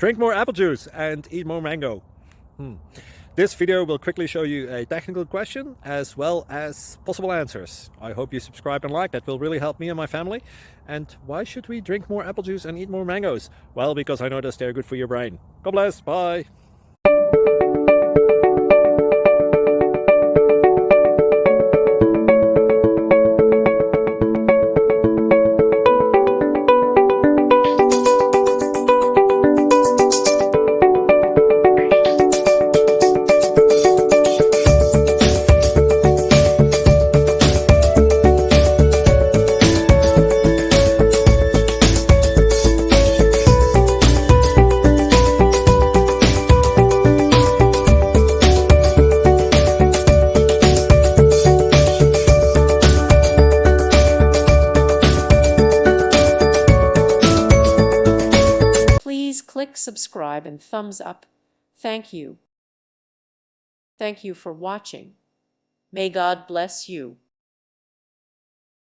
Drink more apple juice and eat more mango. This video will quickly show you a technical question as well as possible answers. I hope you subscribe and like, that will really help me and my family. And why should we drink more apple juice and eat more mangoes? Well, because I noticed they're good for your brain. God bless, bye. Please click subscribe and thumbs up. Thank you. Thank you for watching. May God bless you.